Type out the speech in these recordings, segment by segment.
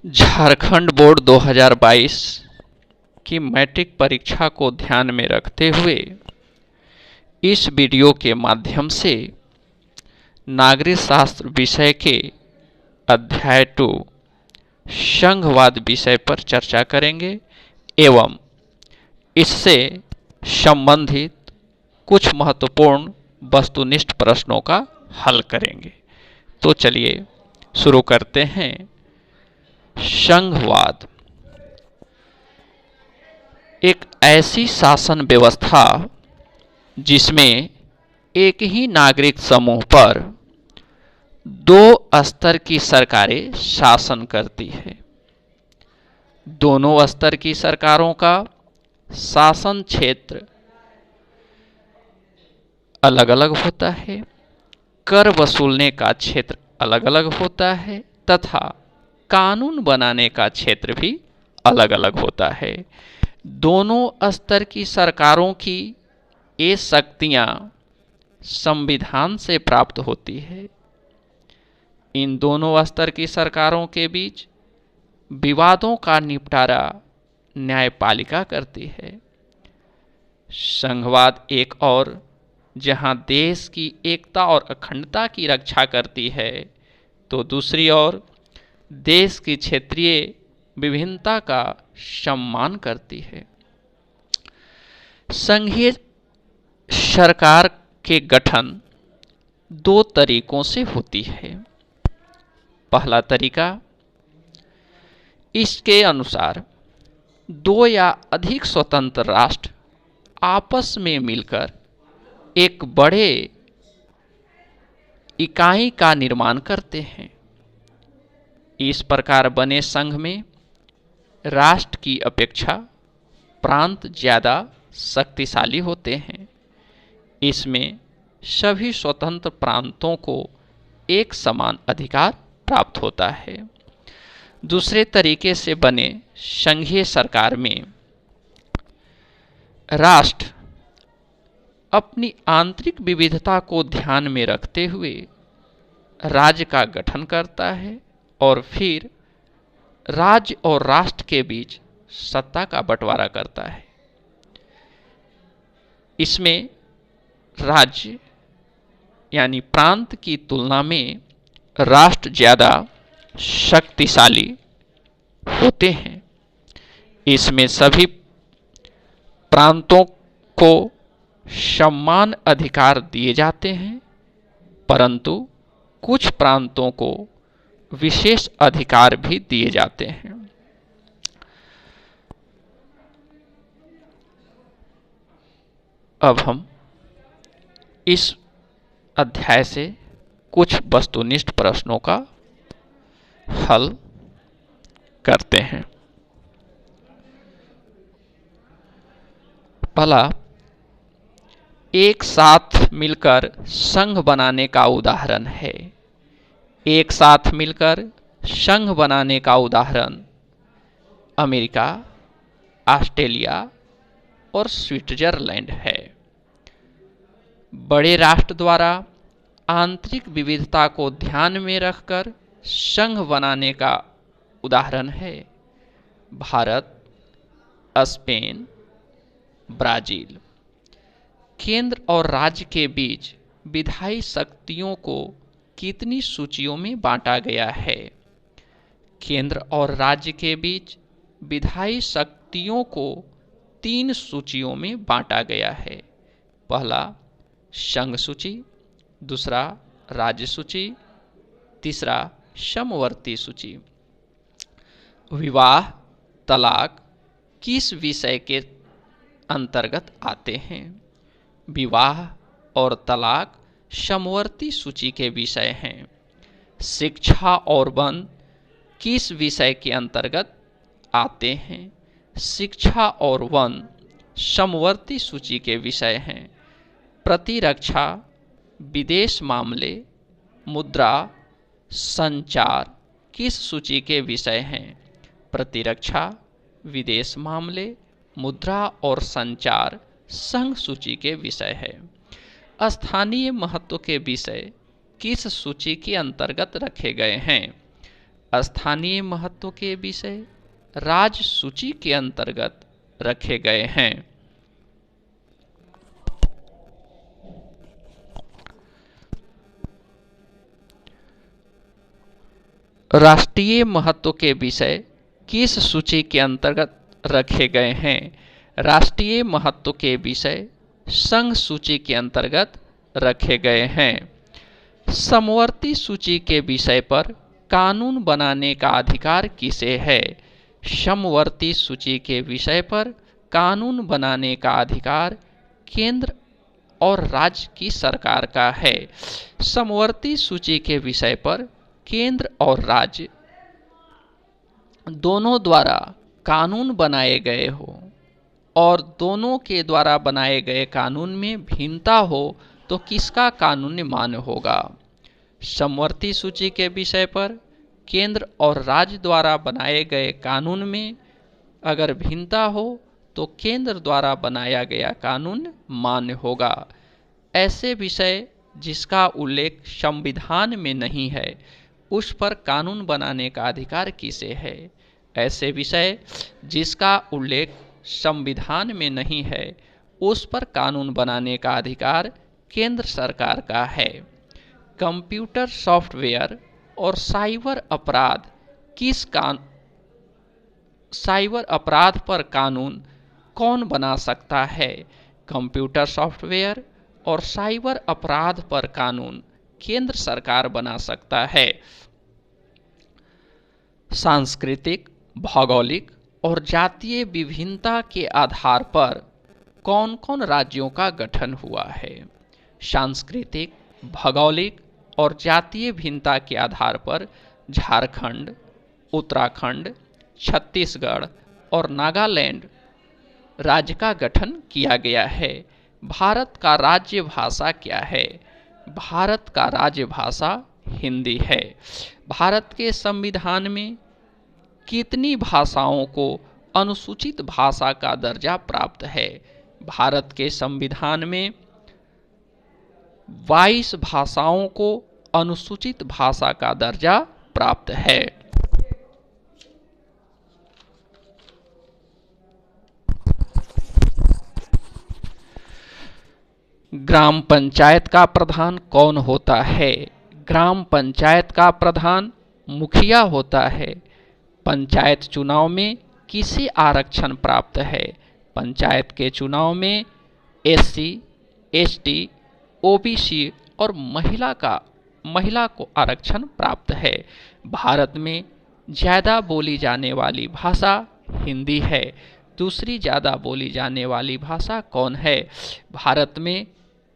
Jharkhand board 2022 की matric परीक्षा को ध्यान में रखते हुए इस वीडियो के माध्यम से नागरिक शास्त्र विषय के अध्याय 2 संघवाद विषय पर चर्चा करेंगे एवं इससे संबंधित कुछ महत्वपूर्ण वस्तुनिष्ठ प्रश्नों का हल करेंगे। तो चलिए शुरू करते हैं। संघवाद एक ऐसी शासन व्यवस्था जिसमें एक ही नागरिक समूह पर दो स्तर की सरकारें शासन करती है। दोनों स्तर की सरकारों का शासन क्षेत्र अलग अलग होता है, कर वसूलने का क्षेत्र अलग अलग होता है तथा कानून बनाने का क्षेत्र भी अलग अलग होता है। दोनों स्तर की सरकारों की ये शक्तियां संविधान से प्राप्त होती है। इन दोनों स्तर की सरकारों के बीच विवादों का निपटारा न्यायपालिका करती है। संघवाद एक और जहां देश की एकता और अखंडता की रक्षा करती है, तो दूसरी ओर देश की क्षेत्रीय विभिन्नता का सम्मान करती है। संघीय सरकार के गठन दो तरीकों से होती है। पहला तरीका, इसके अनुसार दो या अधिक स्वतंत्र राष्ट्र आपस में मिलकर एक बड़े इकाई का निर्माण करते हैं। इस प्रकार बने संघ में राष्ट्र की अपेक्षा प्रांत ज़्यादा शक्तिशाली होते हैं। इसमें सभी स्वतंत्र प्रांतों को एक समान अधिकार प्राप्त होता है। दूसरे तरीके से बने संघीय सरकार में राष्ट्र अपनी आंतरिक विविधता को ध्यान में रखते हुए राज्य का गठन करता है और फिर राज्य और राष्ट्र के बीच सत्ता का बंटवारा करता है। इसमें राज्य यानी प्रांत की तुलना में राष्ट्र ज़्यादा शक्तिशाली होते हैं। इसमें सभी प्रांतों को समान अधिकार दिए जाते हैं, परंतु कुछ प्रांतों को विशेष अधिकार भी दिए जाते हैं। अब हम इस अध्याय से कुछ वस्तुनिष्ठ प्रश्नों का हल करते हैं। पहला, एक साथ मिलकर संघ बनाने का उदाहरण है। एक साथ मिलकर संघ बनाने का उदाहरण अमेरिका, ऑस्ट्रेलिया और स्विट्जरलैंड है। बड़े राष्ट्र द्वारा आंतरिक विविधता को ध्यान में रखकर संघ बनाने का उदाहरण है भारत, स्पेन, ब्राजील। केंद्र और राज्य के बीच विधायी शक्तियों को कितनी सूचियों में बांटा गया है? केंद्र और राज्य के बीच विधायी शक्तियों को 3 सूचियों में बांटा गया है। पहला संघ सूची, दूसरा राज्य सूची, तीसरा समवर्ती सूची। विवाह, तलाक किस विषय के अंतर्गत आते हैं? विवाह और तलाक समवर्ती सूची के विषय हैं। शिक्षा और वन किस विषय के अंतर्गत आते हैं? शिक्षा और वन समवर्ती सूची के विषय हैं। प्रतिरक्षा, विदेश मामले, मुद्रा, संचार किस सूची के विषय हैं? प्रतिरक्षा, विदेश मामले, मुद्रा और संचार संघ सूची के विषय है। स्थानीय महत्व के विषय किस सूची के अंतर्गत रखे गए हैं? स्थानीय महत्व के विषय राज्य सूची के अंतर्गत रखे गए हैं। राष्ट्रीय महत्व के विषय किस सूची के अंतर्गत रखे गए हैं? राष्ट्रीय महत्व के विषय संघ सूची के अंतर्गत रखे गए हैं। समवर्ती सूची के विषय पर कानून बनाने का अधिकार किसे है? समवर्ती सूची के विषय पर कानून बनाने का अधिकार केंद्र और राज्य की सरकार का है। समवर्ती सूची के विषय पर केंद्र और राज्य दोनों द्वारा कानून बनाए गए हो और दोनों के द्वारा बनाए गए कानून में भिन्नता हो तो किसका कानून मान्य होगा? समवर्ती सूची के विषय पर केंद्र और राज्य द्वारा बनाए गए कानून में अगर भिन्नता हो तो केंद्र द्वारा बनाया गया कानून मान्य होगा। ऐसे विषय जिसका उल्लेख संविधान में नहीं है उस पर कानून बनाने का अधिकार किसे है? ऐसे विषय जिसका उल्लेख संविधान में नहीं है उस पर कानून बनाने का अधिकार केंद्र सरकार का है। कंप्यूटर सॉफ्टवेयर और साइबर अपराध पर कानून कौन बना सकता है? कंप्यूटर सॉफ्टवेयर और साइबर अपराध पर कानून केंद्र सरकार बना सकता है। सांस्कृतिक, भौगोलिक और जातीय विभिन्नता के आधार पर कौन कौन राज्यों का गठन हुआ है? सांस्कृतिक, भौगोलिक और जातीय भिन्नता के आधार पर झारखंड, उत्तराखंड, छत्तीसगढ़ और नागालैंड राज्य का गठन किया गया है। भारत का राज्य भाषा क्या है? भारत का राज्य भाषा हिंदी है। भारत के संविधान में कितनी भाषाओं को अनुसूचित भाषा का दर्जा प्राप्त है? भारत के संविधान में 22 भाषाओं को अनुसूचित भाषा का दर्जा प्राप्त है। ग्राम पंचायत का प्रधान कौन होता है? ग्राम पंचायत का प्रधान मुखिया होता है। पंचायत चुनाव में किसे आरक्षण प्राप्त है? पंचायत के चुनाव में एससी, एसटी, ओबीसी और महिला को आरक्षण प्राप्त है। भारत में ज़्यादा बोली जाने वाली भाषा हिंदी है। दूसरी ज़्यादा बोली जाने वाली भाषा कौन है? भारत में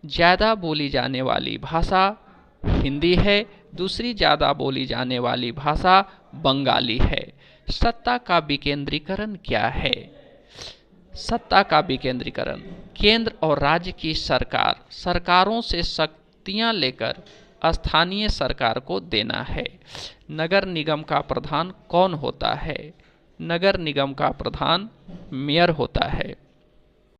ज़्यादा बोली जाने वाली भाषा हिंदी है। दूसरी ज़्यादा बोली जाने वाली भाषा बंगाली है। सत्ता का विकेंद्रीकरण क्या है? सत्ता का विकेंद्रीकरण केंद्र और राज्य की सरकारों से शक्तियां लेकर स्थानीय सरकार को देना है। नगर निगम का प्रधान कौन होता है? नगर निगम का प्रधान मेयर होता है।